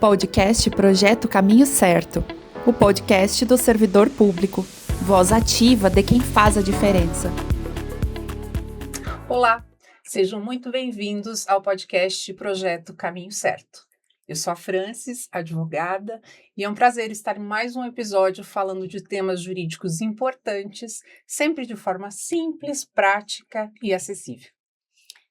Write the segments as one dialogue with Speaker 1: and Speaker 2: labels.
Speaker 1: Podcast Projeto Caminho Certo, o podcast do servidor público, voz ativa de quem faz a diferença.
Speaker 2: Olá, sejam muito bem-vindos ao podcast Projeto Caminho Certo. Eu sou a Francis, advogada, e é um prazer estar em mais um episódio falando de temas jurídicos importantes, sempre de forma simples, prática e acessível.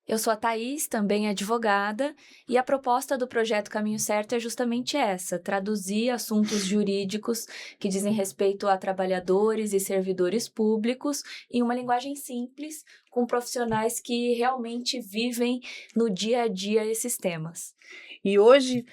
Speaker 3: Eu sou a Thaís, também advogada, e a proposta do Projeto Caminho Certo é justamente essa, traduzir assuntos jurídicos que dizem respeito a trabalhadores e servidores públicos em uma linguagem simples, com profissionais que realmente vivem no dia a dia esses temas.
Speaker 2: E hoje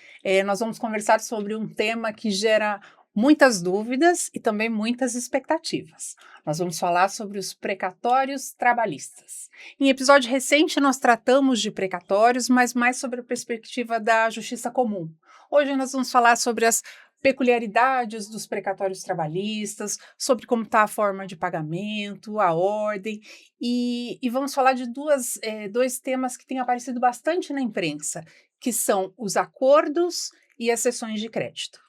Speaker 2: nós vamos conversar sobre um tema que gera muitas dúvidas e também muitas expectativas. Nós vamos falar sobre os precatórios trabalhistas. Em episódio recente, nós tratamos de precatórios, mas mais sobre a perspectiva da justiça comum. Hoje nós vamos falar sobre as peculiaridades dos precatórios trabalhistas, sobre como está a forma de pagamento, a ordem, e vamos falar de dois temas que têm aparecido bastante na imprensa, que são os acordos e as cessões de crédito.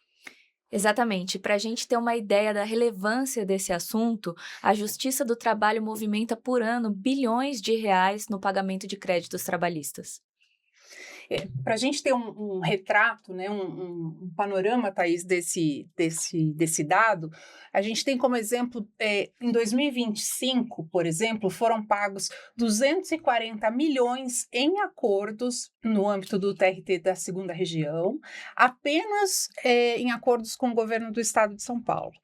Speaker 3: Exatamente. Para a gente ter uma ideia da relevância desse assunto, a Justiça do Trabalho movimenta por ano bilhões de reais no pagamento de créditos trabalhistas.
Speaker 2: Para a gente ter um retrato, né, um panorama, Thaís, desse dado, a gente tem como exemplo, em 2025, por exemplo, foram pagos 240 milhões em acordos no âmbito do TRT da segunda região, apenas em acordos com o governo do estado de São Paulo.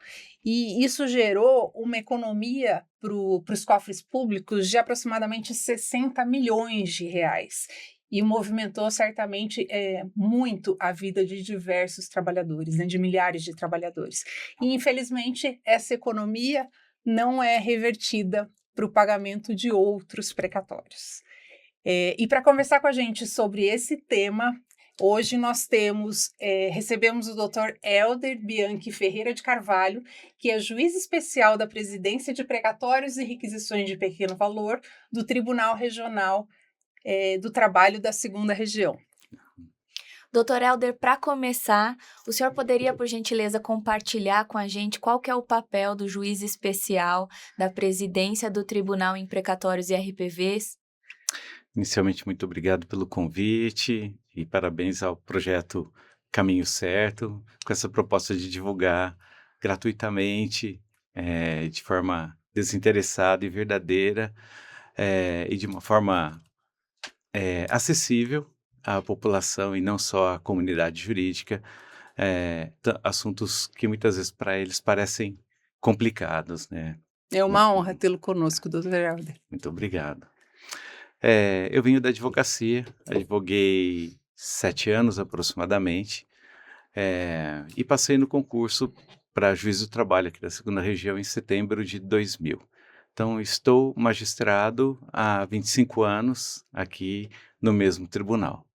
Speaker 2: E isso gerou uma economia para os cofres públicos de aproximadamente 60 milhões de reais. E movimentou certamente muito a vida de diversos trabalhadores, né, de milhares de trabalhadores. E, infelizmente, essa economia não é revertida para o pagamento de outros precatórios. E para conversar com a gente sobre esse tema, hoje nós recebemos o Dr. Hélder Bianchi Ferreira de Carvalho, que é juiz especial da Presidência de Precatórios e Requisições de Pequeno Valor do Tribunal Regional do Trabalho da segunda região.
Speaker 3: Doutor Hélder, para começar, o senhor poderia, por gentileza, compartilhar com a gente qual que é o papel do juiz especial da presidência do Tribunal em Precatórios e RPVs?
Speaker 4: Inicialmente, muito obrigado pelo convite e parabéns ao projeto Caminho Certo, com essa proposta de divulgar gratuitamente, de forma desinteressada e verdadeira, e de uma forma acessível à população e não só à comunidade jurídica, assuntos que muitas vezes para eles parecem complicados, né?
Speaker 2: É uma honra tê-lo conosco, Dr. Hélder.
Speaker 4: Muito obrigado. Eu venho da advocacia, advoguei 7 anos aproximadamente, e passei no concurso para juiz do trabalho aqui da segunda região em setembro de 2000. Então, estou magistrado há 25 anos aqui no mesmo tribunal.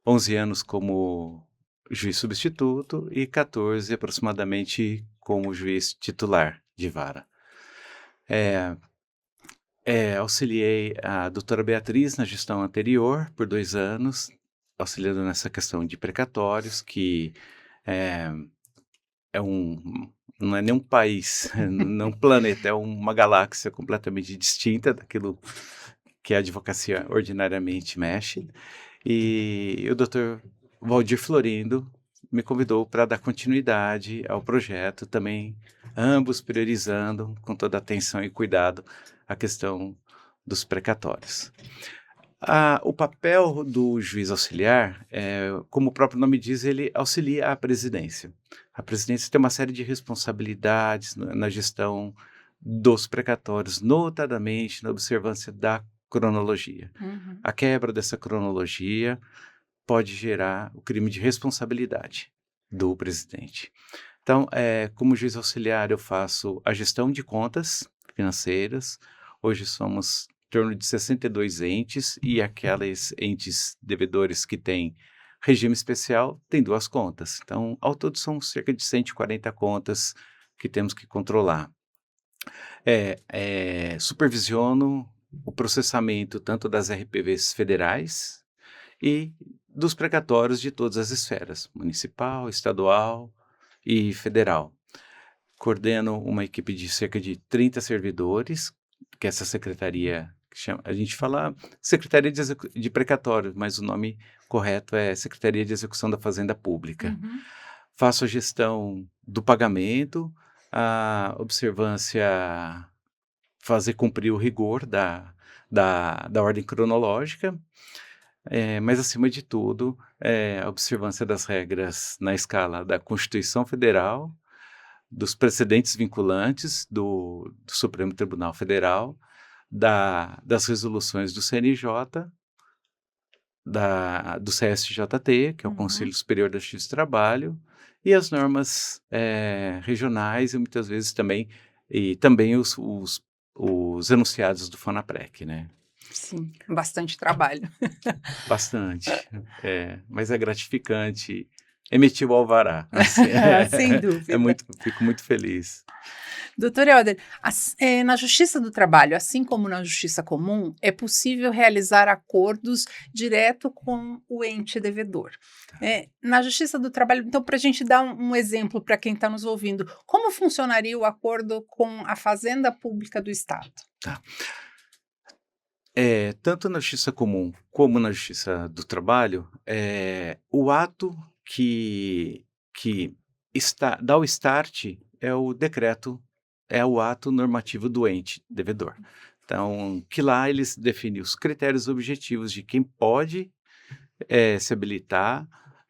Speaker 4: 11 anos como juiz substituto e 14 aproximadamente como juiz titular de vara. Auxiliei a doutora Beatriz na gestão anterior por 2 anos, auxiliando nessa questão de precatórios, que não é nem um país, não é um planeta, é uma galáxia completamente distinta daquilo que a advocacia ordinariamente mexe. E o doutor Valdir Florindo me convidou para dar continuidade ao projeto, também ambos priorizando com toda atenção e cuidado a questão dos precatórios. O papel do juiz auxiliar, como o próprio nome diz, ele auxilia a presidência. A presidência tem uma série de responsabilidades na gestão dos precatórios, notadamente na observância da cronologia.
Speaker 2: Uhum.
Speaker 4: A quebra dessa cronologia pode gerar o crime de responsabilidade do presidente. Então, como juiz auxiliar, eu faço a gestão de contas financeiras. Hoje somos em torno de 62 entes, e aquelas entes devedores que têm regime especial têm 2 contas. Então, ao todo, são cerca de 140 contas que temos que controlar. Supervisiono o processamento tanto das RPVs federais e dos precatórios de todas as esferas, municipal, estadual e federal. Coordeno uma equipe de cerca de 30 servidores, que essa secretaria, a gente fala Secretaria de Precatório, mas o nome correto é Secretaria de Execução da Fazenda Pública.
Speaker 2: Uhum.
Speaker 4: Faço a gestão do pagamento, a observância, fazer cumprir o rigor da ordem cronológica, mas, acima de tudo, a observância das regras na escala da Constituição Federal, dos precedentes vinculantes do Supremo Tribunal Federal, das resoluções do CNJ, do CSJT, que é o Conselho Superior da Justiça do Trabalho, e as normas regionais e muitas vezes também os enunciados do FONAPREC, né?
Speaker 2: Sim, bastante trabalho.
Speaker 4: Bastante, mas é gratificante emitir o alvará. Assim,
Speaker 2: Sem dúvida.
Speaker 4: Fico muito feliz.
Speaker 2: Doutor Helder, na Justiça do Trabalho, assim como na Justiça Comum, é possível realizar acordos direto com o ente devedor. Na Justiça do Trabalho, então, para a gente dar um exemplo para quem está nos ouvindo, como funcionaria o acordo com a Fazenda Pública do Estado?
Speaker 4: Tá. Tanto na Justiça Comum como na Justiça do Trabalho, o ato que dá o start é o decreto, é o ato normativo do ente devedor. Então, que lá eles definem os critérios objetivos de quem pode se habilitar,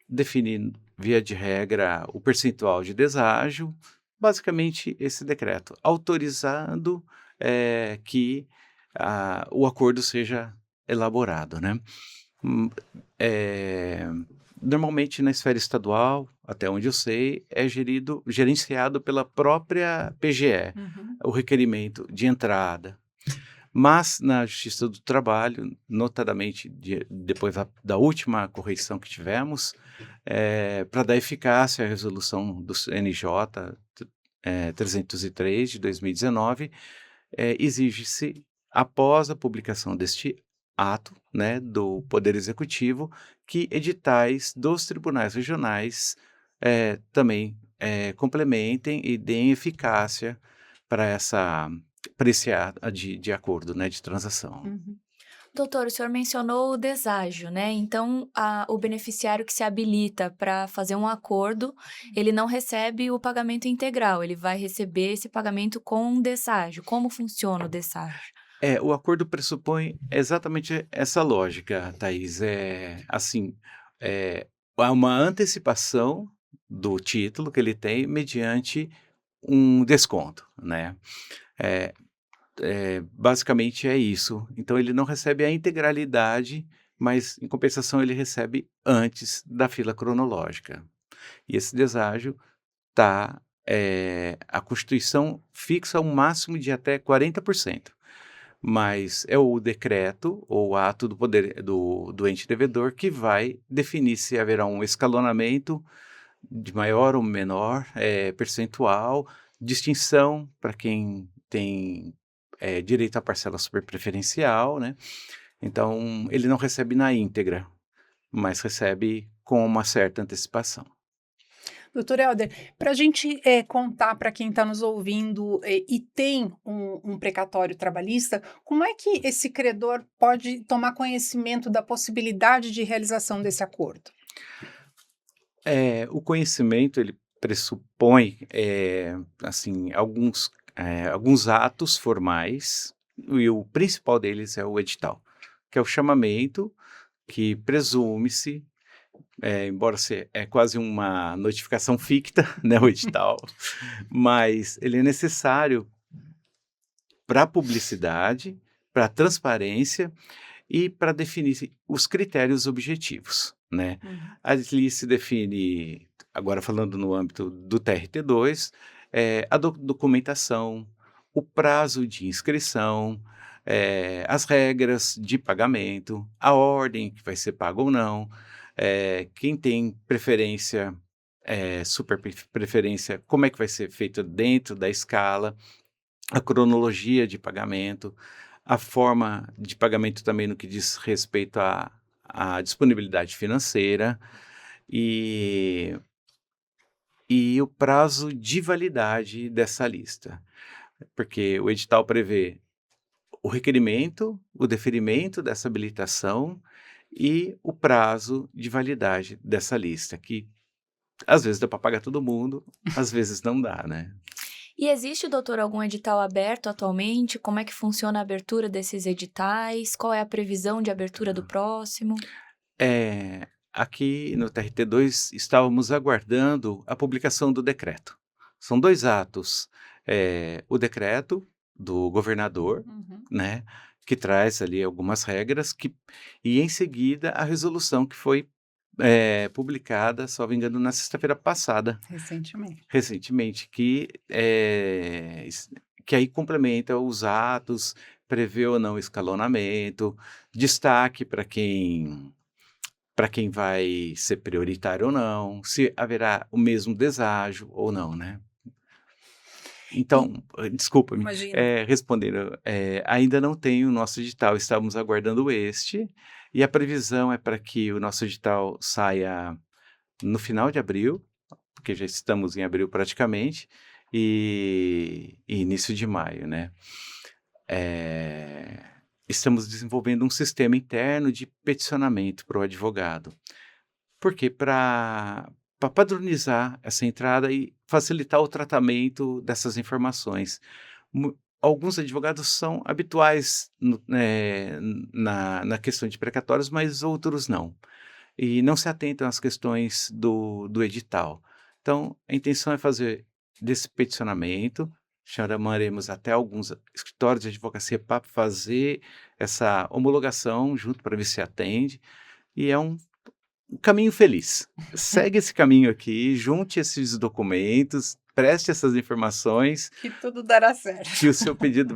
Speaker 4: definir, via de regra, o percentual de deságio, basicamente esse decreto, autorizando que o acordo seja elaborado, né? Normalmente na esfera estadual, até onde eu sei, é gerenciado pela própria PGE, o requerimento de entrada. Mas na Justiça do Trabalho, notadamente depois da última correição que tivemos, para dar eficácia à resolução do CNJ 303 de 2019, exige-se, após a publicação deste ato, né, do Poder Executivo, que editais dos tribunais regionais também complementem e deem eficácia para esse ato de acordo, né, de transação.
Speaker 3: Doutor, o senhor mencionou o deságio, né? Então, o beneficiário que se habilita para fazer um acordo, ele não recebe o pagamento integral, ele vai receber esse pagamento com um deságio. Como funciona o deságio?
Speaker 4: O acordo pressupõe exatamente essa lógica, Thaís. Há uma antecipação do título que ele tem mediante um desconto, né? Basicamente é isso. Então, ele não recebe a integralidade, mas, em compensação, ele recebe antes da fila cronológica. E esse deságio a Constituição fixa um máximo de até 40%. Mas é o decreto ou ato do poder do ente devedor que vai definir se haverá um escalonamento de maior ou menor percentual, distinção para quem tem direito à parcela superpreferencial, né? Então, ele não recebe na íntegra, mas recebe com uma certa antecipação.
Speaker 2: Doutor Helder, para a gente contar para quem está nos ouvindo e tem um precatório trabalhista, como é que esse credor pode tomar conhecimento da possibilidade de realização desse acordo?
Speaker 4: O conhecimento, ele pressupõe alguns atos formais, e o principal deles é o edital, que é o chamamento, que presume-se, embora é quase uma notificação ficta, né, o edital, mas ele é necessário para a publicidade, para a transparência e para definir os critérios objetivos, né? Ali se define, agora falando no âmbito do TRT2, a documentação, o prazo de inscrição, as regras de pagamento, a ordem que vai ser paga ou não, quem tem preferência, super preferência, como é que vai ser feito dentro da escala, a cronologia de pagamento, a forma de pagamento também no que diz respeito a disponibilidade financeira e o prazo de validade dessa lista. Porque o edital prevê o requerimento, o deferimento dessa habilitação e o prazo de validade dessa lista, que às vezes dá para pagar todo mundo, às vezes não dá, né?
Speaker 3: E existe, doutor, algum edital aberto atualmente? Como é que funciona a abertura desses editais? Qual é a previsão de abertura do próximo?
Speaker 4: Aqui no TRT2 estávamos aguardando a publicação do decreto. São 2 atos. O decreto do governador, né, que traz ali algumas regras, e em seguida a resolução que foi publicada, salvo engano, na sexta-feira passada. Recentemente, que aí complementa os atos, prevê ou não escalonamento, destaque para quem vai ser prioritário ou não, se haverá o mesmo deságio ou não, né? Então, desculpa-me, respondendo, ainda não tem o nosso edital, estamos aguardando este, e a previsão é para que o nosso edital saia no final de abril, porque já estamos em abril praticamente, e início de maio, né? Estamos desenvolvendo um sistema interno de peticionamento para o advogado. Por quê? Para padronizar essa entrada e facilitar o tratamento dessas informações. Alguns advogados são habituais na questão de precatórios, mas outros não. E não se atentam às questões do edital. Então, a intenção é fazer desse peticionamento, chamaremos até alguns escritórios de advocacia para fazer essa homologação junto para ver se atende, e é um caminho feliz. Segue esse caminho aqui, junte esses documentos, preste essas informações.
Speaker 2: Que tudo dará certo.
Speaker 4: Que o seu pedido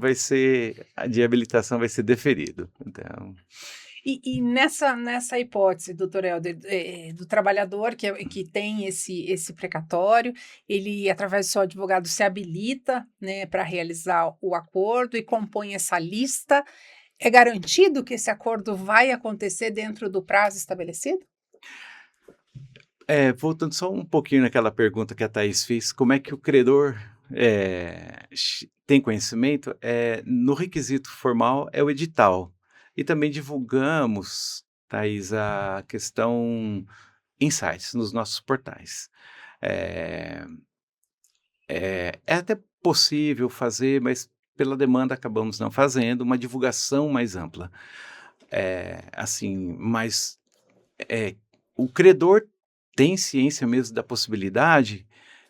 Speaker 4: de habilitação vai ser deferido. Então...
Speaker 2: E nessa hipótese, doutor Helder, do trabalhador que tem esse precatório, ele, através do seu advogado, se habilita, né, para realizar o acordo e compõe essa lista. É garantido que esse acordo vai acontecer dentro do prazo estabelecido?
Speaker 4: Voltando só um pouquinho naquela pergunta que a Thaís fez, como é que o credor tem conhecimento? No requisito formal é o edital. E também divulgamos, Thaís, a questão em sites, nos nossos portais. É até possível fazer, mas pela demanda acabamos não fazendo, uma divulgação mais ampla. Mas o credor tem ciência mesmo da possibilidade,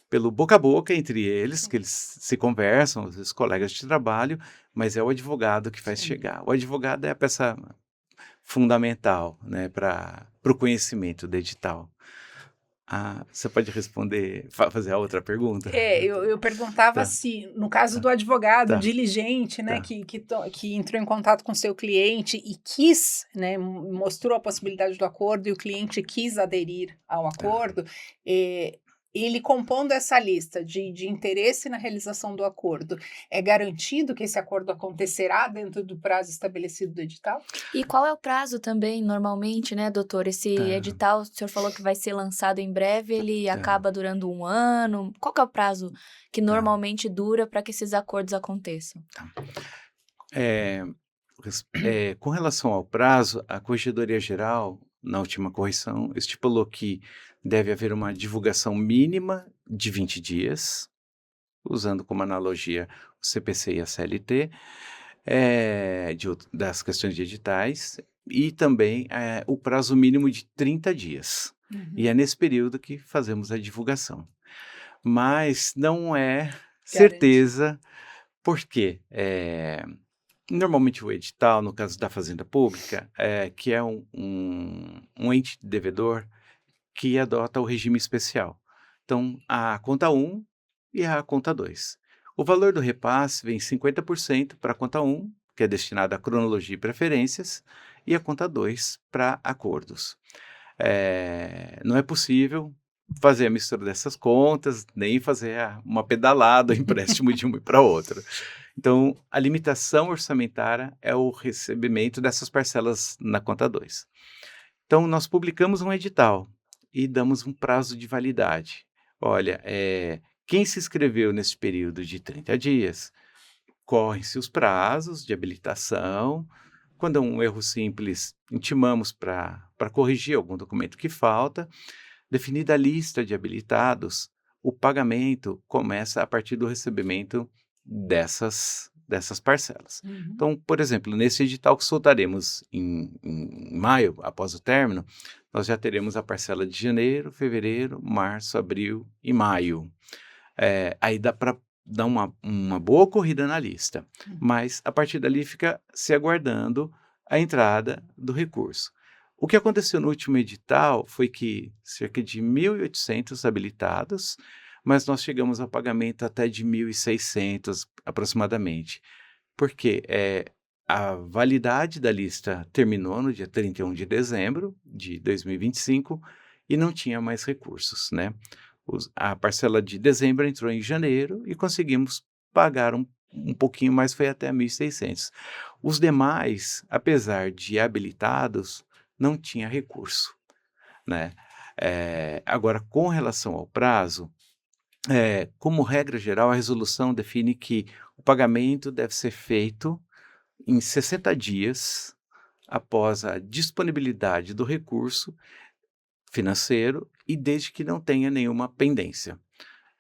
Speaker 4: pelo boca a boca entre eles, que eles se conversam, às vezes colegas de trabalho, mas é o advogado que faz chegar. O advogado é a peça fundamental, né, para o conhecimento do edital. Você pode responder, fazer a outra pergunta?
Speaker 2: Eu perguntava se, no caso do advogado diligente, né, que entrou em contato com seu cliente e quis, né, mostrou a possibilidade do acordo e o cliente quis aderir ao acordo, ele compondo essa lista de interesse na realização do acordo, é garantido que esse acordo acontecerá dentro do prazo estabelecido do edital?
Speaker 3: E qual é o prazo também, normalmente, né, doutor? Esse edital, o senhor falou que vai ser lançado em breve, ele acaba durando 1 ano. Qual que é o prazo que normalmente dura para que esses acordos aconteçam?
Speaker 4: Com relação ao prazo, a Corregedoria Geral, na última correção, estipulou que deve haver uma divulgação mínima de 20 dias, usando como analogia o CPC e a CLT, das questões de editais, e também o prazo mínimo de 30 dias. E é nesse período que fazemos a divulgação. Mas não é certeza, porque normalmente o edital, no caso da Fazenda Pública, que é um ente devedor que adota o regime especial. Então, a conta 1 e a conta 2. O valor do repasse vem 50% para a conta 1, que é destinada à cronologia e preferências, e a conta 2 para acordos. Não é possível fazer a mistura dessas contas, nem fazer uma pedalada, empréstimo de uma para outra. Então, a limitação orçamentária é o recebimento dessas parcelas na conta 2. Então, nós publicamos um edital e damos um prazo de validade. Olha, quem se inscreveu nesse período de 30 dias, correm-se os prazos de habilitação. Quando é um erro simples, intimamos para corrigir algum documento que falta. Definida a lista de habilitados, o pagamento começa a partir do recebimento dessas parcelas. Então, por exemplo, nesse edital que soltaremos em maio, após o término, nós já teremos a parcela de janeiro, fevereiro, março, abril e maio. Aí dá para dar uma boa corrida na lista, mas a partir dali fica se aguardando a entrada do recurso. O que aconteceu no último edital foi que cerca de 1.800 habilitados, mas nós chegamos ao pagamento até de 1.600 aproximadamente, porque a validade da lista terminou no dia 31 de dezembro de 2025 e não tinha mais recursos, né? A parcela de dezembro entrou em janeiro e conseguimos pagar um pouquinho mais, foi até 1.600. Os demais, apesar de habilitados, não tinha recurso, né? Agora, com relação ao prazo, como regra geral, a resolução define que o pagamento deve ser feito em 60 dias após a disponibilidade do recurso financeiro e desde que não tenha nenhuma pendência.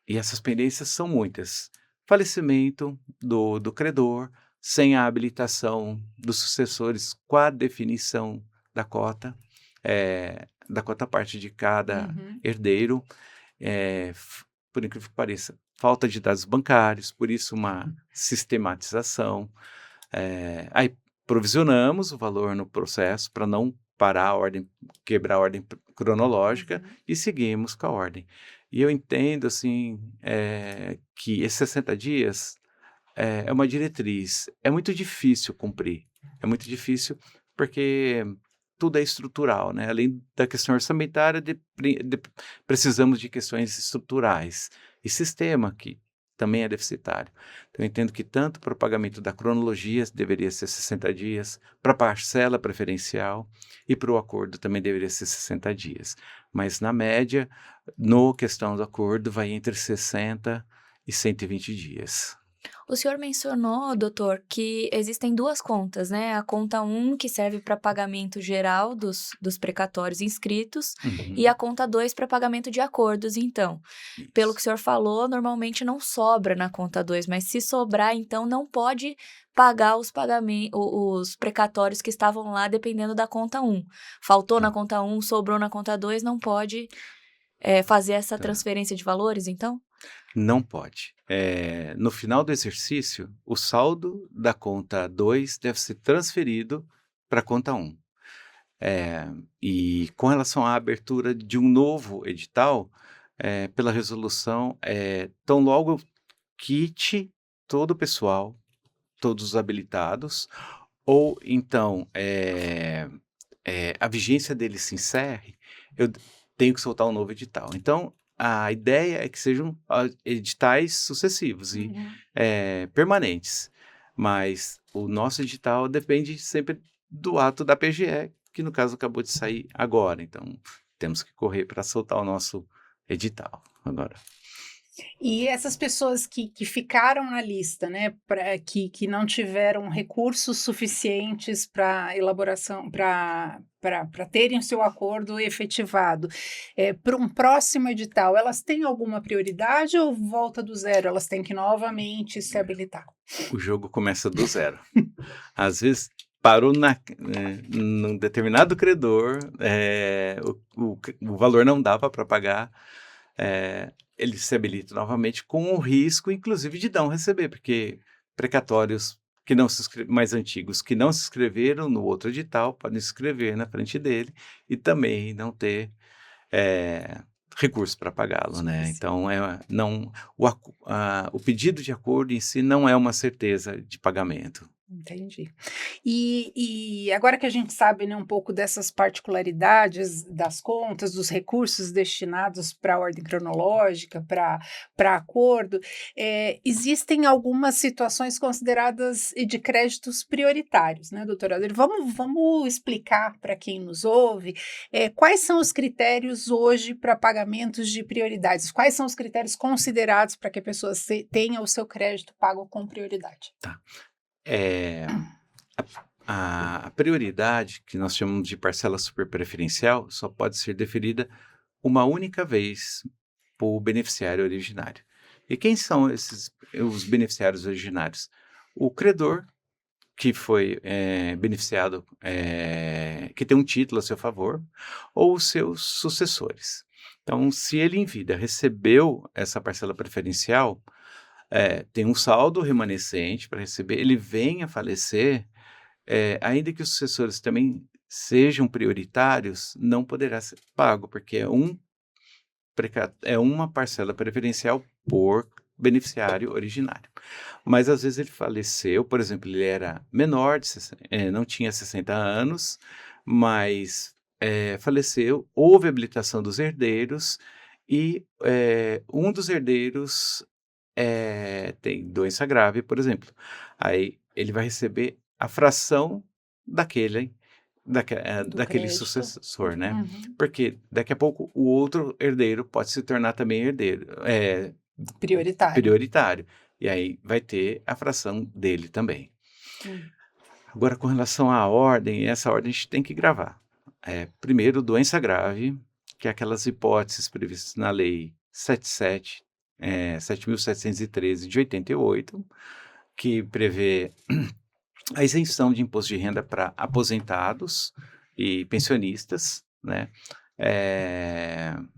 Speaker 4: E essas pendências são muitas. Falecimento do credor, sem a habilitação dos sucessores com a definição da cota parte de cada herdeiro, por incrível que pareça, falta de dados bancários, por isso uma sistematização. Aí provisionamos o valor no processo para não parar a ordem, quebrar a ordem cronológica e seguimos com a ordem. E eu entendo, assim, que esses 60 dias é uma diretriz. É muito difícil cumprir. É muito difícil porque tudo é estrutural, né? Além da questão orçamentária, precisamos de questões estruturais. E sistema, que também é deficitário. Então, eu entendo que tanto para o pagamento da cronologia deveria ser 60 dias, para a parcela preferencial e para o acordo também deveria ser 60 dias. Mas, na média, no questão do acordo, vai entre 60 e 120 dias.
Speaker 3: O senhor mencionou, doutor, que existem duas contas, né? A conta 1, que serve para pagamento geral dos precatórios inscritos, e a conta 2 para pagamento de acordos, então.
Speaker 4: Isso.
Speaker 3: Pelo que o senhor falou, normalmente não sobra na conta 2, mas se sobrar, então, não pode pagar os precatórios que estavam lá, dependendo da conta 1. Faltou na conta 1, sobrou na conta 2, não pode fazer essa transferência de valores, então?
Speaker 4: Não pode. No final do exercício, o saldo da conta 2 deve ser transferido para a conta 1. E com relação à abertura de um novo edital, pela resolução, tão logo quite todo o pessoal, todos os habilitados, ou então a vigência dele se encerre, eu tenho que soltar um novo edital. Então, a ideia é que sejam editais sucessivos e permanentes, mas o nosso edital depende sempre do ato da PGE, que no caso acabou de sair agora, então temos que correr para soltar o nosso edital agora.
Speaker 2: E essas pessoas que ficaram na lista, né, que não tiveram recursos suficientes para elaboração, para terem o seu acordo efetivado, para um próximo edital, elas têm alguma prioridade ou volta do zero? Elas têm que novamente se habilitar?
Speaker 4: O jogo começa do zero. Às vezes parou num determinado credor, o valor não dava para pagar, ele se habilita novamente com o risco, inclusive, de não receber, porque precatórios que não mais antigos, que não se inscreveram no outro edital, podem se inscrever na frente dele e também não ter recurso para pagá-lo, né? Então, o pedido de acordo em si não é uma certeza de pagamento.
Speaker 2: Entendi. E agora que a gente sabe, né, um pouco dessas particularidades das contas, dos recursos destinados para a ordem cronológica, para acordo, existem algumas situações consideradas de créditos prioritários, né, doutora Adri? Vamos explicar para quem nos ouve quais são os critérios hoje para pagamentos de prioridades? Quais são os critérios considerados para que a pessoa tenha o seu crédito pago com prioridade?
Speaker 4: Tá. É, a prioridade, que nós chamamos de parcela superpreferencial, só pode ser deferida uma única vez por beneficiário originário. E quem são os beneficiários originários? O credor, que foi beneficiado, que tem um título a seu favor, ou os seus sucessores. Então, se ele em vida recebeu essa parcela preferencial, tem um saldo remanescente para receber, ele vem a falecer, ainda que os sucessores também sejam prioritários, não poderá ser pago, porque é uma parcela preferencial por beneficiário originário. Mas às vezes ele faleceu, por exemplo, ele era menor, não tinha 60 anos, mas faleceu, houve habilitação dos herdeiros e um dos herdeiros tem doença grave, por exemplo. Aí ele vai receber a fração daquele
Speaker 2: crédito.
Speaker 4: sucessor, né?
Speaker 2: Uhum.
Speaker 4: Porque daqui a pouco o outro herdeiro pode se tornar também herdeiro, prioritário. E aí vai ter a fração dele também. Agora, com relação à ordem, essa ordem a gente tem que gravar. Primeiro, doença grave, que é aquelas hipóteses previstas na Lei 7.713 de 88, que prevê a isenção de imposto de renda para aposentados e pensionistas, né?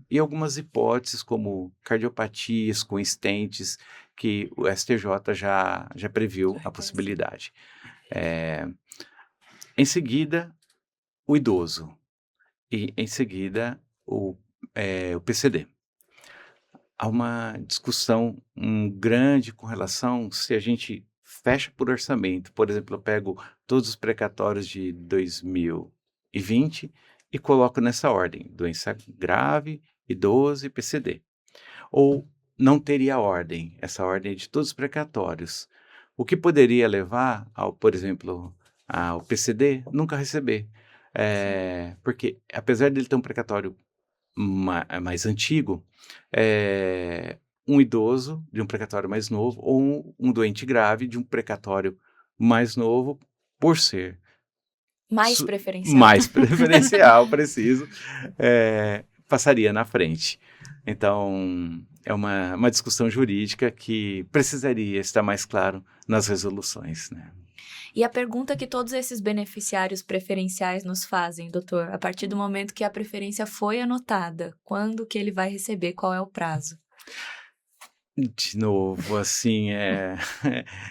Speaker 4: E algumas hipóteses como cardiopatias com estentes, que o STJ já previu a possibilidade. Em seguida, o idoso e em seguida o PCD. Há uma discussão grande com relação se a gente fecha por orçamento. Por exemplo, eu pego todos os precatórios de 2020 e coloco nessa ordem: doença grave, idoso e PCD. Ou não teria ordem, essa ordem é de todos os precatórios. O que poderia levar, por exemplo, ao PCD nunca receber. Porque, apesar de ele ter um precatório mais antigo, um idoso de um precatório mais novo ou um doente grave de um precatório mais novo, por ser
Speaker 3: Mais preferencial.
Speaker 4: mais preferencial, preciso, passaria na frente. Então, é uma discussão jurídica que precisaria estar mais claro nas resoluções, né?
Speaker 3: E a pergunta que todos esses beneficiários preferenciais nos fazem, doutor, a partir do momento que a preferência foi anotada, quando que ele vai receber, qual é o prazo?
Speaker 4: De novo, assim,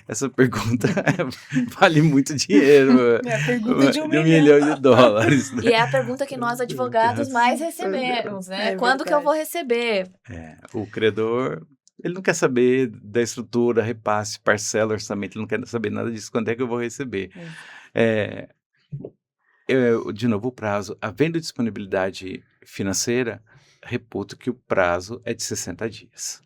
Speaker 4: essa pergunta vale muito dinheiro.
Speaker 2: É a pergunta de
Speaker 4: $1 milhão.
Speaker 3: E é a pergunta que nós, advogados, mais recebemos, né? Quando que eu vou receber?
Speaker 4: O credor, ele não quer saber da estrutura, repasse, parcela, orçamento, ele não quer saber nada disso. Quando é que eu vou receber? De novo, o prazo, havendo disponibilidade financeira, reputo que o prazo é de 60 dias.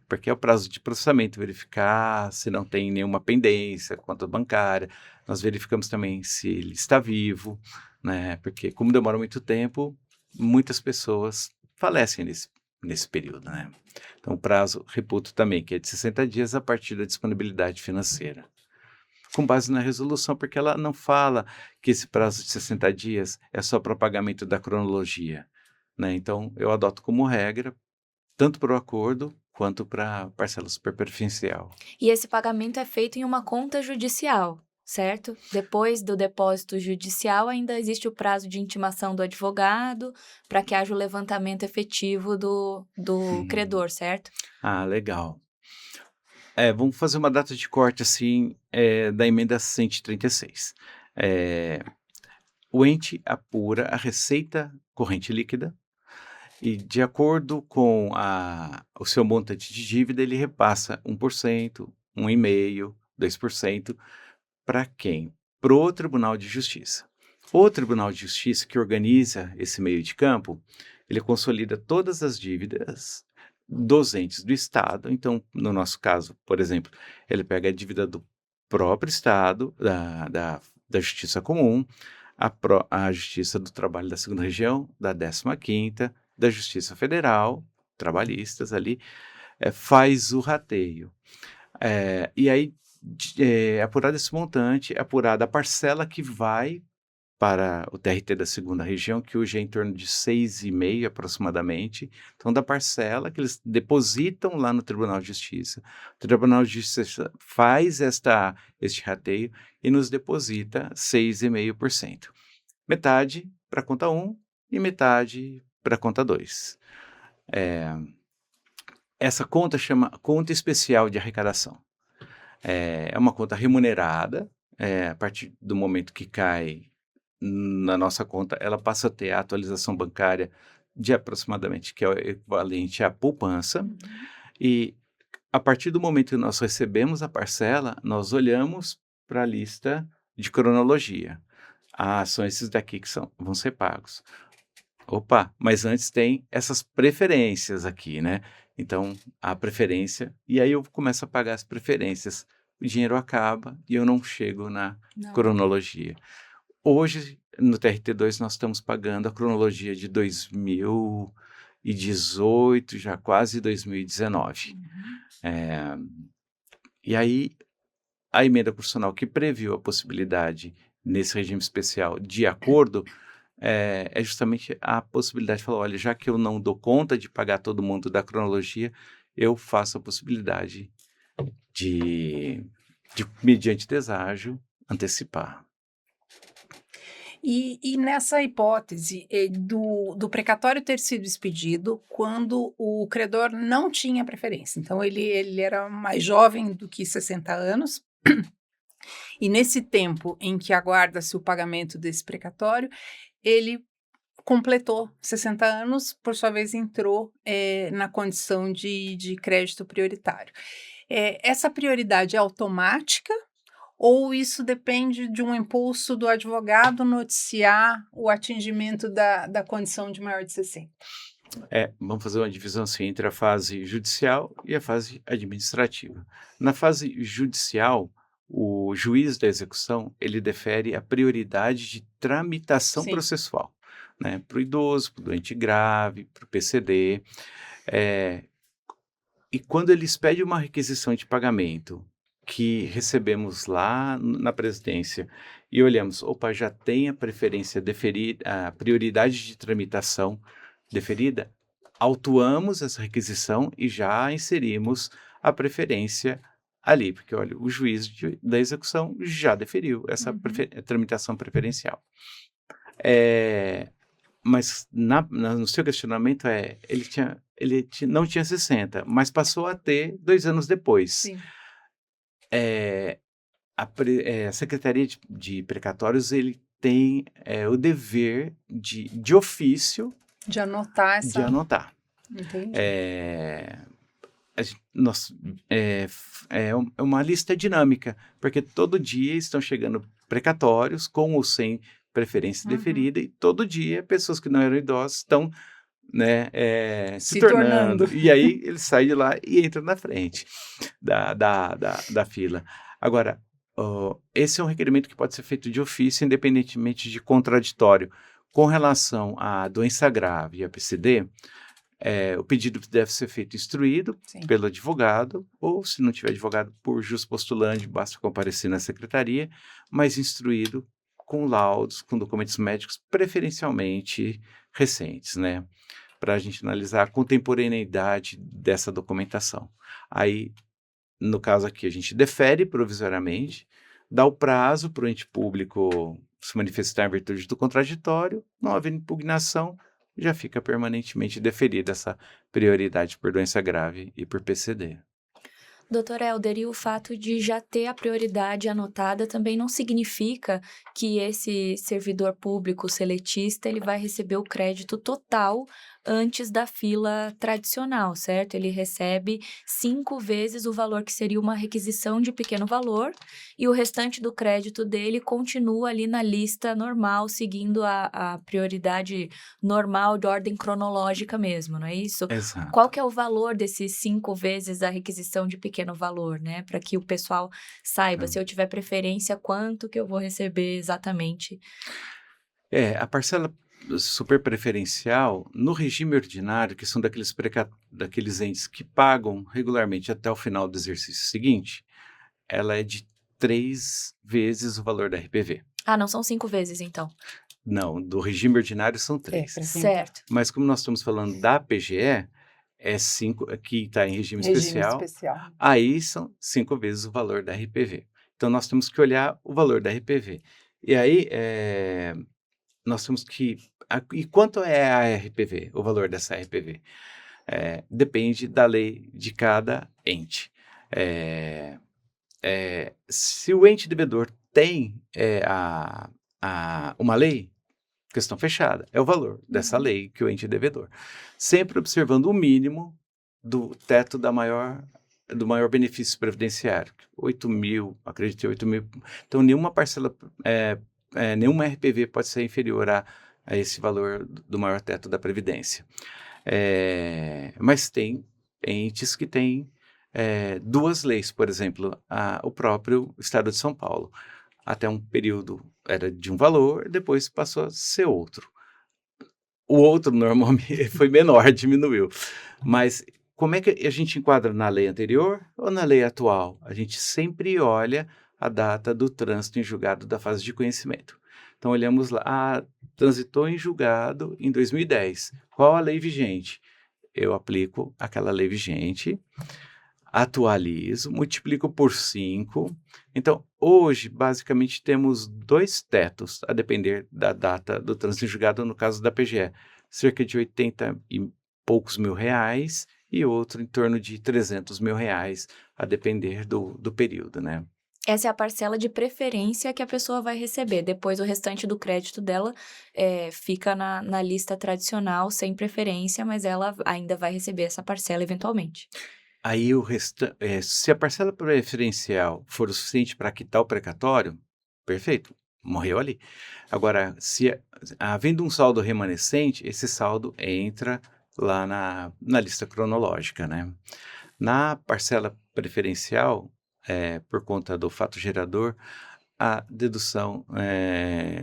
Speaker 4: Porque é o prazo de processamento, verificar se não tem nenhuma pendência, conta bancária. Nós verificamos também se ele está vivo, né? Porque como demora muito tempo, muitas pessoas falecem nesse período, né? Então, o prazo, reputo também, que é de 60 dias a partir da disponibilidade financeira. Com base na resolução, porque ela não fala que esse prazo de 60 dias é só para o pagamento da cronologia, né? Então, eu adoto como regra, tanto para o acordo quanto para a parcela superpreferencial.
Speaker 3: E esse pagamento é feito em uma conta judicial, certo? Depois do depósito judicial, ainda existe o prazo de intimação do advogado para que haja o levantamento efetivo do credor, certo?
Speaker 4: Ah, legal. Vamos fazer uma data de corte, assim, da emenda 136. O ente apura a receita corrente líquida e, de acordo com o seu montante de dívida, ele repassa 1%, 1,5%, 2% para quem? Para o Tribunal de Justiça. O Tribunal de Justiça, que organiza esse meio de campo, ele consolida todas as dívidas dos entes do Estado. Então, no nosso caso, por exemplo, ele pega a dívida do próprio Estado, da Justiça Comum, a Justiça do Trabalho da Segunda Região, da 15ª, da Justiça Federal, trabalhistas ali, faz o rateio. E aí, apurado esse montante, apurada a parcela que vai para o TRT da Segunda Região, que hoje é em torno de 6,5 aproximadamente. Então, da parcela que eles depositam lá no Tribunal de Justiça. O Tribunal de Justiça faz este rateio e nos deposita 6,5%. Metade para a conta 1 e metade para a conta 2. Essa conta chama Conta Especial de Arrecadação. É uma conta remunerada, a partir do momento que cai na nossa conta, ela passa a ter a atualização bancária de aproximadamente, que é o equivalente à poupança, e a partir do momento que nós recebemos a parcela, nós olhamos para a lista de cronologia. São esses daqui que vão ser pagos. Opa, mas antes tem essas preferências aqui, né? Então, a preferência, e aí eu começo a pagar as preferências. O dinheiro acaba e eu não chego na cronologia. Hoje, no TRT2, nós estamos pagando a cronologia de 2018, já quase 2019. E aí, a emenda constitucional que previu a possibilidade, nesse regime especial, de acordo, é justamente a possibilidade de falar, olha, já que eu não dou conta de pagar todo mundo da cronologia, eu faço a possibilidade de mediante deságio, antecipar.
Speaker 2: E nessa hipótese do precatório ter sido expedido quando o credor não tinha preferência, então ele era mais jovem do que 60 anos, e nesse tempo em que aguarda-se o pagamento desse precatório, ele completou 60 anos, por sua vez entrou na condição de crédito prioritário. Essa prioridade é automática ou isso depende de um impulso do advogado noticiar o atingimento da condição de maior de 60?
Speaker 4: Vamos fazer uma divisão assim, entre a fase judicial e a fase administrativa. Na fase judicial, o juiz da execução, ele defere a prioridade de tramitação processual, né? Para o idoso, para o doente grave, para o PCD. E quando ele expede uma requisição de pagamento que recebemos lá na presidência e olhamos, opa, já tem a preferência deferida, a prioridade de tramitação deferida, autuamos essa requisição e já inserimos a preferência ali, porque olha, o juiz da execução já deferiu essa tramitação preferencial. Mas no seu questionamento ele não tinha 60, mas passou a ter 2 anos depois.
Speaker 2: Sim.
Speaker 4: A Secretaria de Precatórios, ele tem o dever de ofício
Speaker 2: de anotar
Speaker 4: de anotar.
Speaker 2: Entendi.
Speaker 4: É uma lista dinâmica, porque todo dia estão chegando precatórios com ou sem preferência deferida, e todo dia pessoas que não eram idosas estão, né, se tornando. E aí ele sai de lá e entra na frente da fila. Agora, esse é um requerimento que pode ser feito de ofício, independentemente de contraditório. Com relação à doença grave e a PCD, o pedido deve ser feito instruído pelo advogado, ou se não tiver advogado, por juspostulante, basta comparecer na secretaria, mas instruído com laudos, com documentos médicos preferencialmente recentes, né? Para a gente analisar a contemporaneidade dessa documentação. Aí, no caso aqui, a gente defere provisoriamente, dá o prazo para o ente público se manifestar em virtude do contraditório, não havendo impugnação, já fica permanentemente deferida essa prioridade por doença grave e por PCD.
Speaker 3: Doutor Helder, e o fato de já ter a prioridade anotada também não significa que esse servidor público seletista ele vai receber o crédito total antes da fila tradicional, certo? Ele recebe 5 vezes o valor que seria uma requisição de pequeno valor e o restante do crédito dele continua ali na lista normal, seguindo a prioridade normal de ordem cronológica mesmo, não é isso?
Speaker 4: Exato.
Speaker 3: Qual que é o valor desses 5 vezes a requisição de pequeno valor, né? Para que o pessoal saiba, se eu tiver preferência, quanto que eu vou receber exatamente.
Speaker 4: A parcela super preferencial, no regime ordinário, que são daqueles entes que pagam regularmente até o final do exercício seguinte, ela é de 3 vezes o valor da RPV.
Speaker 3: Ah, não são 5 vezes, então.
Speaker 4: Não, do regime ordinário são 3.
Speaker 3: Certo.
Speaker 4: Mas como nós estamos falando da PGE, é 5, que está em regime especial, aí são 5 vezes o valor da RPV. Então, nós temos que olhar o valor da RPV. E aí, nós temos que... E quanto é a RPV, o valor dessa RPV? Depende da lei de cada ente. Se o ente devedor tem uma lei, questão fechada, é o valor dessa lei que o ente devedor. Sempre observando o mínimo do teto do maior benefício previdenciário. 8 mil, acredito que 8 mil. Então, nenhuma parcela, nenhuma RPV pode ser inferior a esse valor do maior teto da Previdência. Mas tem entes que têm 2 leis, por exemplo, o próprio Estado de São Paulo. Até um período era de um valor, depois passou a ser outro. O outro normalmente foi menor, diminuiu. Mas como é que a gente enquadra na lei anterior ou na lei atual? A gente sempre olha a data do trânsito em julgado da fase de conhecimento. Então, olhamos lá, transitou em julgado em 2010. Qual a lei vigente? Eu aplico aquela lei vigente, atualizo, multiplico por 5. Então, hoje, basicamente, temos 2 tetos, a depender da data do trânsito em julgado, no caso da PGE. Cerca de 80 e poucos mil reais e outro em torno de 300 mil reais, a depender do período, né?
Speaker 3: Essa é a parcela de preferência que a pessoa vai receber. Depois, o restante do crédito dela fica na lista tradicional, sem preferência, mas ela ainda vai receber essa parcela eventualmente.
Speaker 4: Aí, se a parcela preferencial for o suficiente para quitar o precatório, perfeito, morreu ali. Agora, se havendo um saldo remanescente, esse saldo entra lá na lista cronológica, né? Na parcela preferencial, por conta do fato gerador, a dedução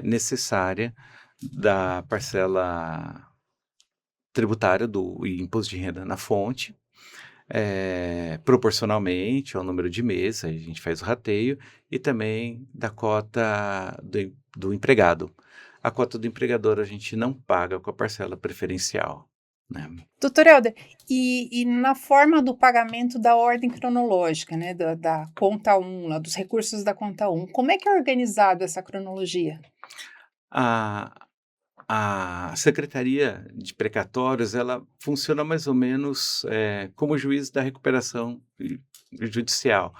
Speaker 4: necessária da parcela tributária do imposto de renda na fonte, proporcionalmente ao número de meses, a gente faz o rateio, e também da cota do empregado. A cota do empregador a gente não paga com a parcela preferencial, né?
Speaker 2: Doutor Helder, e na forma do pagamento da ordem cronológica, né, da conta 1, lá, dos recursos da conta 1, como é que é organizado essa cronologia?
Speaker 4: A Secretaria de Precatórios, ela funciona mais ou menos como juiz da recuperação judicial.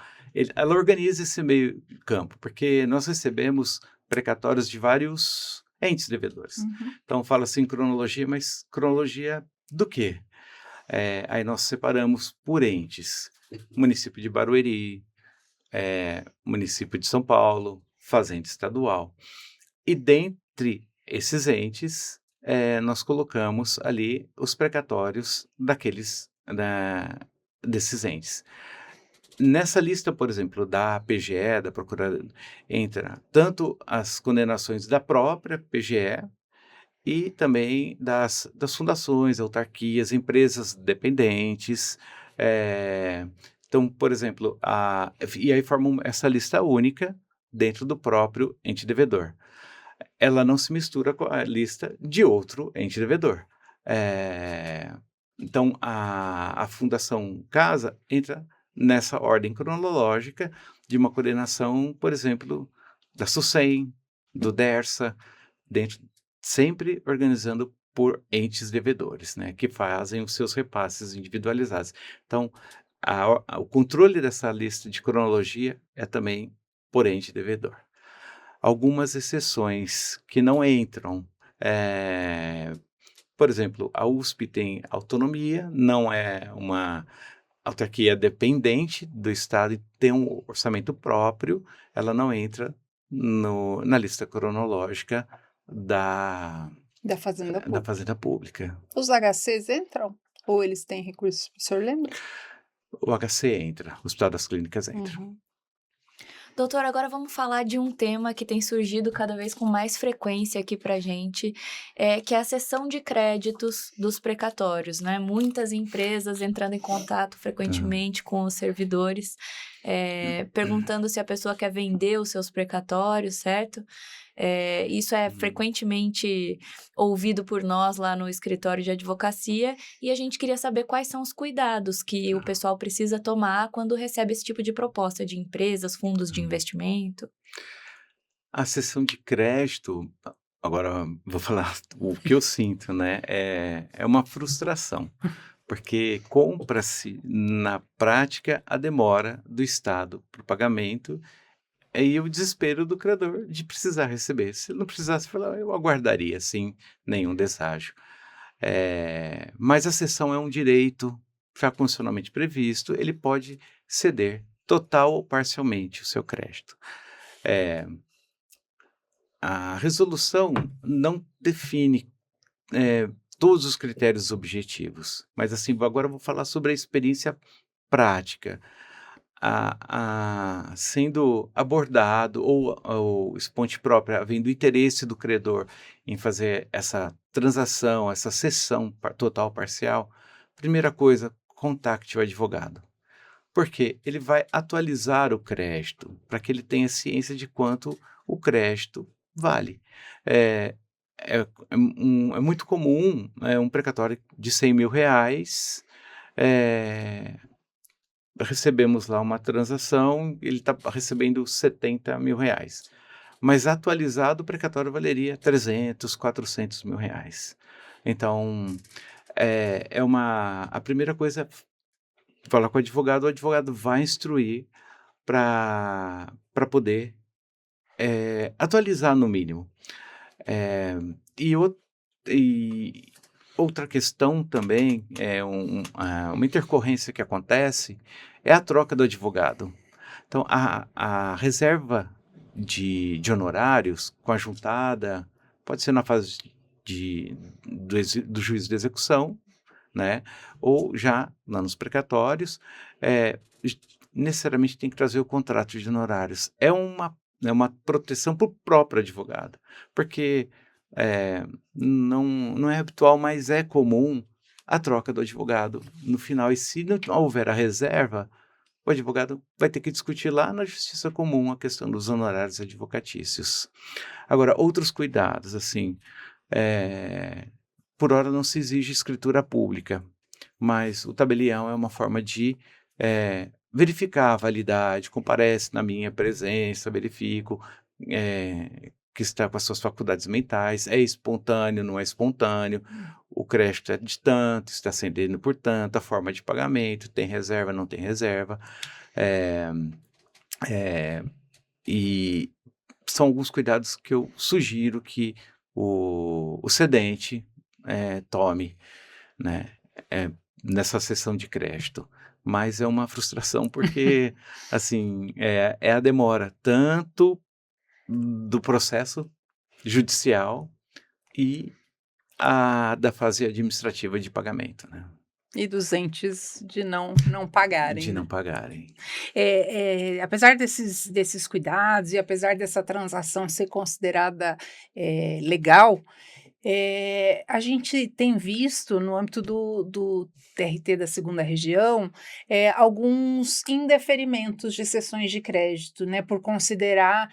Speaker 4: Ela organiza esse meio campo, porque nós recebemos precatórios de vários entes devedores. Então, fala-se em cronologia, mas cronologia do quê? Aí nós separamos por entes. Município de Barueri, município de São Paulo, Fazenda Estadual. E dentre esses entes, nós colocamos ali os precatórios desses entes. Nessa lista, por exemplo, da PGE, da Procuradoria, entra tanto as condenações da própria PGE e também das fundações, autarquias, empresas dependentes. Então, por exemplo, e aí formam essa lista única dentro do próprio ente devedor. Ela não se mistura com a lista de outro ente devedor. Então, a Fundação Casa entra nessa ordem cronológica de uma coordenação, por exemplo, da SUSEM, do DERSA, sempre organizando por entes devedores, né, que fazem os seus repasses individualizados. Então, o controle dessa lista de cronologia é também por ente devedor. Algumas exceções que não entram, por exemplo, a USP tem autonomia, não é uma autarquia dependente do Estado e tem um orçamento próprio, ela não entra na lista cronológica da Fazenda Pública.
Speaker 2: Os HCs entram? Ou eles têm recursos? O senhor lembra?
Speaker 4: O HC entra, o Hospital das Clínicas entra.
Speaker 2: Uhum.
Speaker 3: Doutor, agora vamos falar de um tema que tem surgido cada vez com mais frequência aqui para a gente, que é a cessão de créditos dos precatórios, né? Muitas empresas entrando em contato frequentemente com os servidores, perguntando se a pessoa quer vender os seus precatórios, certo? Isso é frequentemente ouvido por nós lá no escritório de advocacia e a gente queria saber quais são os cuidados que o pessoal precisa tomar quando recebe esse tipo de proposta de empresas, fundos de investimento.
Speaker 4: A cessão de crédito, agora vou falar o que eu sinto, né? É uma frustração, porque compra-se na prática a demora do Estado para o pagamento e o desespero do credor de precisar receber. Se não precisasse, eu aguardaria, sem nenhum deságio. Mas a cessão é um direito já constitucionalmente previsto, ele pode ceder total ou parcialmente o seu crédito. A resolução não define todos os critérios objetivos, mas assim, agora eu vou falar sobre a experiência prática. Sendo abordado ou esponte própria, havendo interesse do credor em fazer essa transação, essa cessão total parcial, primeira coisa, contacte o advogado. Porque ele vai atualizar o crédito para que ele tenha ciência de quanto o crédito vale. É muito comum um precatório de R$100 mil, recebemos lá uma transação, ele está recebendo R$70 mil, mas atualizado o precatório valeria R$300, R$400 mil. Então, a primeira coisa é falar com o advogado vai instruir para poder atualizar no mínimo. E outra questão também, uma intercorrência que acontece, é a troca do advogado. Então, a reserva de honorários com a juntada pode ser na fase do juízo de execução, né? Ou já lá nos precatórios, necessariamente tem que trazer o contrato de honorários. É uma proteção para o próprio advogado, porque não é habitual, mas é comum a troca do advogado no final. E se não houver a reserva, o advogado vai ter que discutir lá na justiça comum a questão dos honorários advocatícios. Agora, outros cuidados, assim, por hora não se exige escritura pública, mas o tabelião é uma forma de verificar a validade, comparece na minha presença, verifico que está com as suas faculdades mentais, é espontâneo, não é espontâneo, o crédito é de tanto, está ascendendo por tanto, a forma de pagamento, tem reserva, não tem reserva, e são alguns cuidados que eu sugiro que o cedente tome, né, nessa sessão de crédito. Mas é uma frustração porque, assim, é a demora tanto do processo judicial e da fase administrativa de pagamento, né?
Speaker 2: E dos entes de não pagarem.
Speaker 4: De não pagarem.
Speaker 2: Apesar desses cuidados e apesar dessa transação ser considerada legal, a gente tem visto no âmbito do TRT da segunda região alguns indeferimentos de cessões de crédito, né, por considerar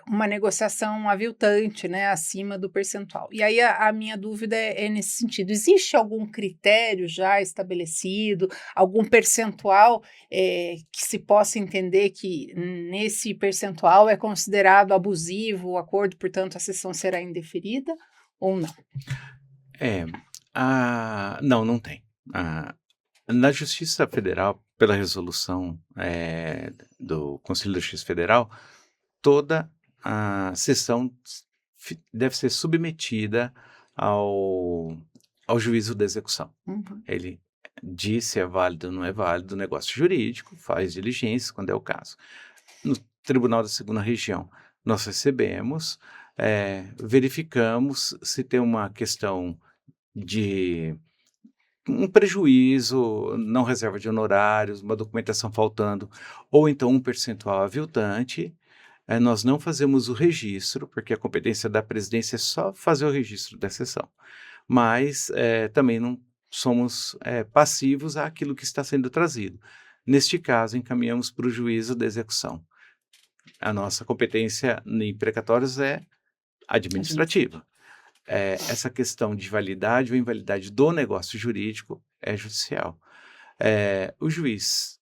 Speaker 2: uma negociação aviltante, né, acima do percentual. E aí a minha dúvida é nesse sentido: existe algum critério já estabelecido, algum percentual que se possa entender que nesse percentual é considerado abusivo o acordo, portanto a cessão será indeferida? Ou não?
Speaker 4: Não tem. Na Justiça Federal, pela resolução do Conselho da Justiça Federal, toda a sessão deve ser submetida ao juízo da execução.
Speaker 2: Uhum.
Speaker 4: Ele diz se é válido ou não é válido o negócio jurídico, faz diligência quando é o caso. No Tribunal da Segunda Região, nós recebemos, verificamos se tem uma questão de um prejuízo, não reserva de honorários, uma documentação faltando, ou então um percentual aviltante. Nós não fazemos o registro, porque a competência da presidência é só fazer o registro da sessão. Mas também não somos passivos àquilo que está sendo trazido. Neste caso, encaminhamos para o juízo da execução. A nossa competência em precatórios é administrativa. Essa questão de validade ou invalidade do negócio jurídico é judicial. O juiz,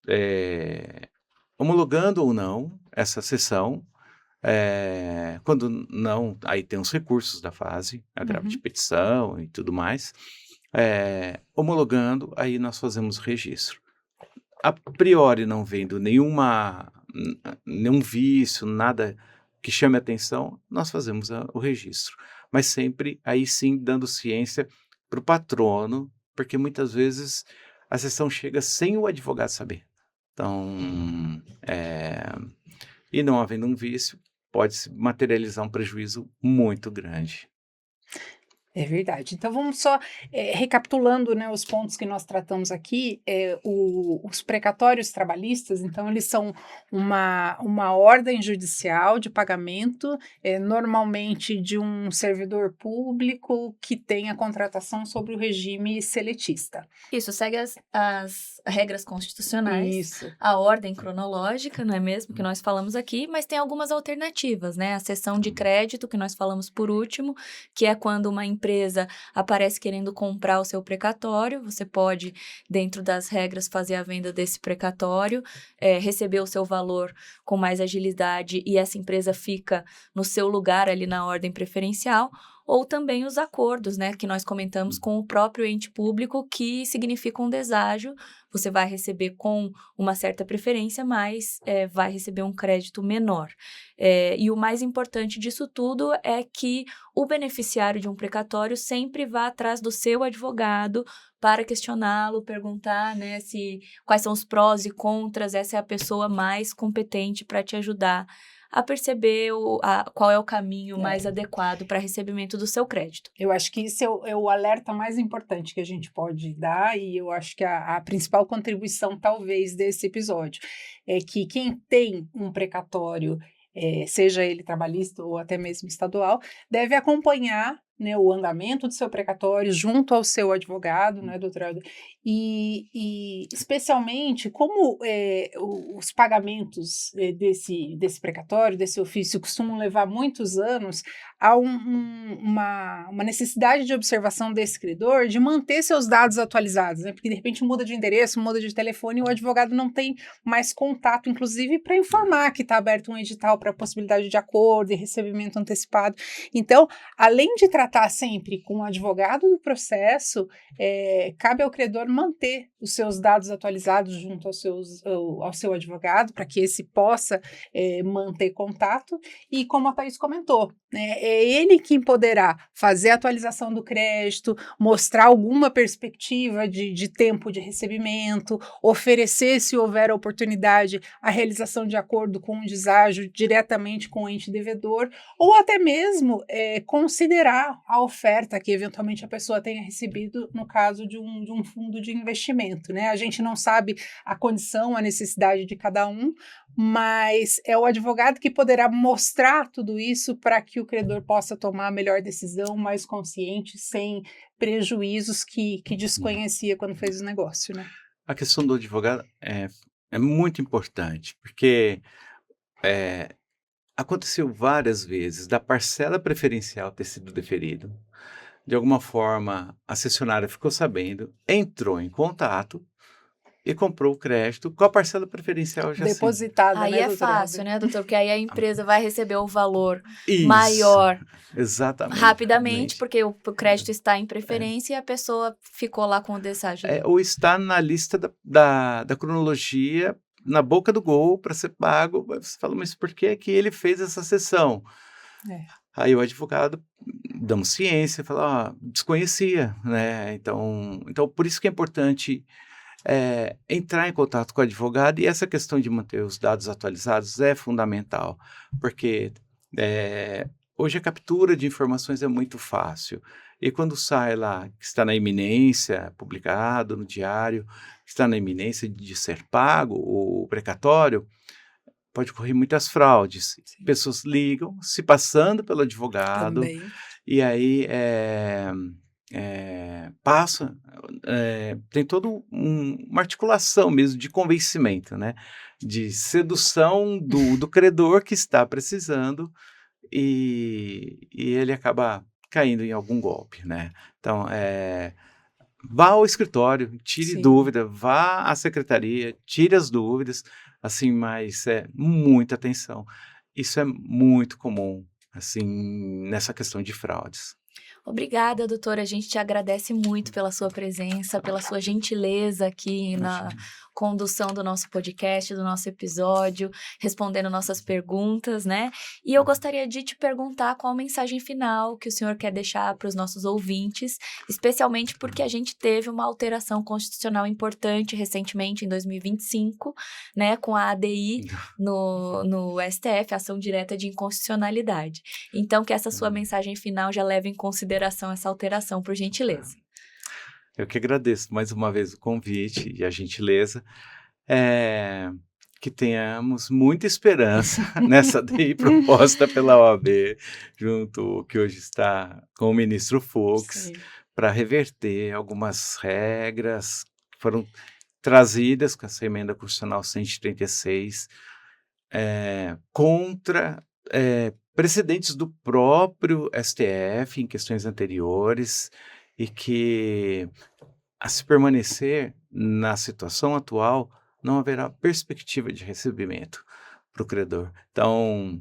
Speaker 4: homologando ou não essa sessão, quando não, aí tem os recursos da fase, agravo de petição e tudo mais, homologando, aí nós fazemos o registro. A priori não vendo nenhum vício, nada que chame atenção, nós fazemos o registro. Mas sempre, aí sim, dando ciência para o patrono, porque muitas vezes a sessão chega sem o advogado saber. Então, e não havendo um vício, pode se materializar um prejuízo muito grande.
Speaker 2: É verdade. Então, vamos só recapitulando, né, os pontos que nós tratamos aqui. Os precatórios trabalhistas, então, eles são uma ordem judicial de pagamento, normalmente de um servidor público que tem a contratação sobre o regime seletista.
Speaker 3: Isso, segue as regras constitucionais,
Speaker 2: Isso.
Speaker 3: a ordem cronológica, não é mesmo, que nós falamos aqui, mas tem algumas alternativas, né? A cessão de crédito, que nós falamos por último, que é quando uma empresa aparece querendo comprar o seu precatório, você pode, dentro das regras, fazer a venda desse precatório, receber o seu valor com mais agilidade e essa empresa fica no seu lugar ali na ordem preferencial, ou também os acordos, né, que nós comentamos com o próprio ente público, que significam um deságio. Você vai receber com uma certa preferência, mas vai receber um crédito menor. E o mais importante disso tudo é que o beneficiário de um precatório sempre vá atrás do seu advogado para questioná-lo, perguntar, né, quais são os prós e contras, essa é a pessoa mais competente para te ajudar a perceber qual é o caminho mais adequado para recebimento do seu crédito.
Speaker 2: Eu acho que isso é o alerta mais importante que a gente pode dar, e eu acho que a principal contribuição, talvez, desse episódio é que quem tem um precatório, seja ele trabalhista ou até mesmo estadual, deve acompanhar, né, o andamento do seu precatório junto ao seu advogado, né, doutorado, e especialmente como os pagamentos desse precatório, desse ofício, costumam levar muitos anos, há uma necessidade de observação desse credor de manter seus dados atualizados, né, porque de repente muda de endereço, muda de telefone e o advogado não tem mais contato, inclusive para informar que está aberto um edital para possibilidade de acordo e recebimento antecipado. Então, além de tratar sempre com o advogado do processo, cabe ao credor manter os seus dados atualizados junto ao seu advogado, para que esse possa manter contato, e como a Thaís comentou, né, é ele quem poderá fazer a atualização do crédito, mostrar alguma perspectiva de tempo de recebimento, oferecer, se houver oportunidade, a realização de acordo com um deságio diretamente com o ente devedor, ou até mesmo considerar a oferta que eventualmente a pessoa tenha recebido no caso de um fundo de investimento, né? A gente não sabe a condição, a necessidade de cada um, mas é o advogado que poderá mostrar tudo isso para que o credor possa tomar a melhor decisão, mais consciente, sem prejuízos que desconhecia quando fez o negócio, né?
Speaker 4: A questão do advogado é muito importante, porque aconteceu várias vezes da parcela preferencial ter sido deferido. De alguma forma, a cessionária ficou sabendo, entrou em contato, e comprou o crédito com a parcela preferencial já
Speaker 2: depositada,
Speaker 3: Aí
Speaker 2: né,
Speaker 3: é fácil, né, doutor? Porque aí a empresa vai receber o valor
Speaker 4: Isso,
Speaker 3: maior
Speaker 4: exatamente,
Speaker 3: rapidamente, porque o crédito está em preferência e a pessoa ficou lá com o deságio.
Speaker 4: Ou está na lista da cronologia, na boca do gol, para ser pago. Você fala, mas por que ele fez essa sessão? Aí o advogado, damos ciência, fala, desconhecia, né? Então, por isso que é importante entrar em contato com o advogado, e essa questão de manter os dados atualizados é fundamental, porque hoje a captura de informações é muito fácil, e quando sai lá que está na iminência, publicado no diário, que está na iminência de ser pago o precatório, pode ocorrer muitas fraudes. Sim. Pessoas ligam, se passando pelo advogado, também. E aí passa, tem toda uma articulação mesmo de convencimento, né? De sedução do credor que está precisando, e ele acaba caindo em algum golpe, né? Então, vá ao escritório, tire Sim. dúvida, vá à secretaria, tire as dúvidas, assim, mas muita atenção. Isso é muito comum, assim, nessa questão de fraudes.
Speaker 3: Obrigada, doutora. A gente te agradece muito pela sua presença, pela sua gentileza aqui na condução do nosso podcast, do nosso episódio, respondendo nossas perguntas, né? E eu gostaria de te perguntar qual a mensagem final que o senhor quer deixar para os nossos ouvintes, especialmente porque a gente teve uma alteração constitucional importante recentemente, em 2025, né? Com a ADI no STF, Ação Direta de Inconstitucionalidade. Então, que essa sua mensagem final já leve em consideração essa alteração, por gentileza.
Speaker 4: Eu que agradeço mais uma vez o convite e a gentileza, que tenhamos muita esperança nessa DI proposta pela OAB, que hoje está com o ministro Fux, para reverter algumas regras que foram trazidas com essa emenda constitucional 136 contra precedentes do próprio STF em questões anteriores, e que, a se permanecer na situação atual, não haverá perspectiva de recebimento para o credor. Então,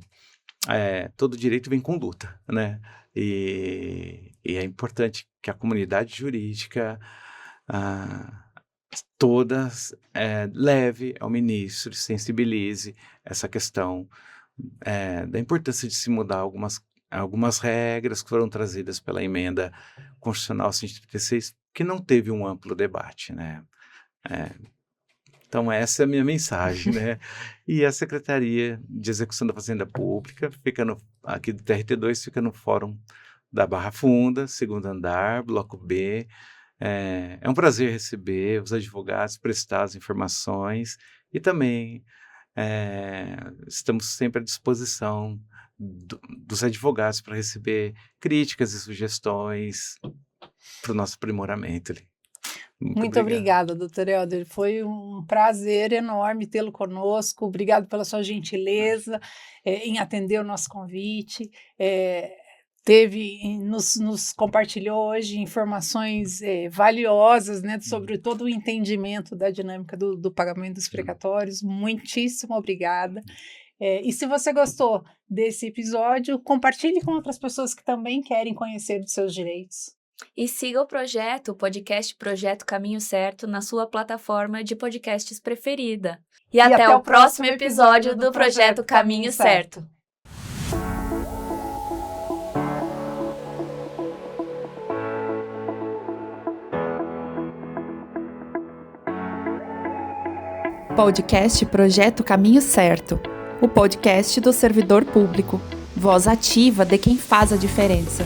Speaker 4: todo direito vem conduta, né? E é importante que a comunidade jurídica todas leve ao ministro, sensibilize essa questão da importância de se mudar algumas regras que foram trazidas pela emenda constitucional 136, que não teve um amplo debate, né? Então, essa é a minha mensagem, né? E a Secretaria de Execução da Fazenda Pública, aqui do TRT2, fica no Fórum da Barra Funda, segundo andar, bloco B. É um prazer receber os advogados, prestar as informações, e também estamos sempre à disposição dos advogados para receber críticas e sugestões para o nosso aprimoramento.
Speaker 2: Muito obrigada, doutor Helder. Foi um prazer enorme tê-lo conosco. Obrigado pela sua gentileza em atender o nosso convite. Nos compartilhou hoje informações valiosas, né, sobre todo o entendimento da dinâmica do pagamento dos precatórios. Muitíssimo obrigada. E se você gostou desse episódio, compartilhe com outras pessoas que também querem conhecer dos seus direitos.
Speaker 3: E siga o podcast Projeto Caminho Certo na sua plataforma de podcasts preferida. E até o próximo episódio do Projeto Caminho Certo.
Speaker 1: Podcast Projeto Caminho Certo. O podcast do servidor público. Voz ativa de quem faz a diferença.